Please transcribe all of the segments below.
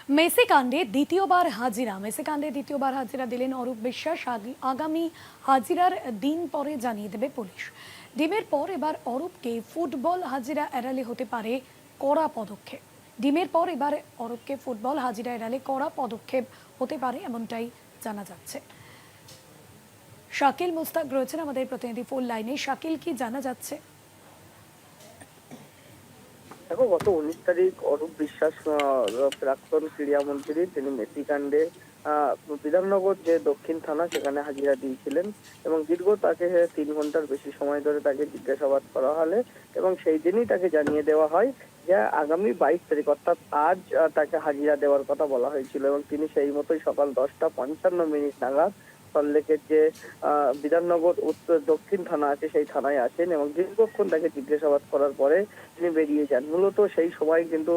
Messi কাণ্ডে দ্বিতীয়বার হাজিরা দিলেন অরূপ বিশ্বাস। আগামী হাজিরার দিন পরে জানিয়ে দেবে পুলিশ। ডিমের পর এবার অরূপকে ফুটবল হাজিরা এড়ালে হতে পারে কড়া পদক্ষেপ। ডিমের পর এবার অরূপকে ফুটবল হাজিরা এড়ালে কড়া পদক্ষেপ হতে পারে, এমনটাই জানা যাচ্ছে। শাকিল মুস্তাক রয়েছেন আমাদের প্রতিনিধি ফোন লাইনে। শাকিল, কি জানা যাচ্ছে? দেখো, গত 19 তারিখ অরূপ বিশ্বাস, প্রাক্তন ক্রীড়ামন্ত্রী, তিনি মেসি কাণ্ডে বিধাননগর যে দক্ষিণ থানা সেখানে হাজিরা দিয়েছিলেন এবং দীর্ঘ তাকে 3 ঘন্টার বেশি সময় ধরে তাকে জিজ্ঞাসাবাদ করা হলে এবং সেই দিনই তাকে জানিয়ে দেওয়া হয় যে আগামী 22 তারিখ অর্থাৎ আজ তাকে হাজিরা দেওয়ার কথা বলা হয়েছিল এবং তিনি সেই মতোই সকাল 10টা 55 মিনিট নাগাদ সল্লেকের যে বিধাননগর উত্তর দক্ষিণ থানা আছে সেই থানায় আসেন এবং দীর্ঘক্ষণ তাকে জিজ্ঞাসাবাদ করার পরে তিনি বেরিয়ে যান। মূলত সেই সময় কিন্তু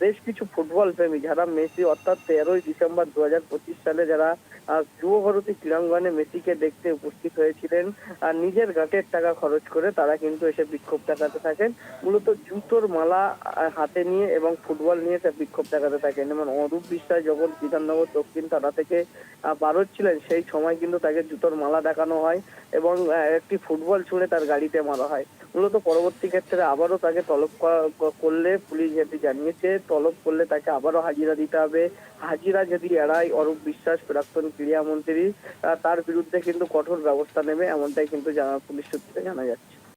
বেশ কিছু ফুটবল প্রেমী যারা মেসি অর্থাৎ 13ই ডিসেম্বর 2025 সালে যারা যুবভারতী ক্রীড়াঙ্গনে মেসিকে দেখতে উপস্থিত হয়েছিলেন, নিজের গাঁটের টাকা খরচ করে তারা কিন্তু এসে বিক্ষোভ দেখাতে থাকেন। মূলত জুতোর মালা হাতে নিয়ে এবং ফুটবল নিয়ে তার বিক্ষোভ দেখাতে থাকেন এবং অরূপ বিশ্বাস যখন বিধাননগর দক্ষিণ থানা থেকে বাড়ছিলেন সেই সময় কিন্তু তাকে জুতোর মালা দেখানো হয় এবং একটি ফুটবল ছুঁড়ে তার গাড়িতে মারা হয়। মূলত পরবর্তী ক্ষেত্রে আবারও তাকে তলব করলে পুলিশ যেটি জানিয়েছে, তলব করলে তাকে আবারও হাজিরা দিতে হবে। হাজিরা যদি এড়ায় অরূপ বিশ্বাস, প্রাক্তন ক্রীড়ামন্ত্রী, তার বিরুদ্ধে কিন্তু কঠোর ব্যবস্থা নেবে, এমনটাই কিন্তু পুলিশ সূত্রে জানা যাচ্ছে।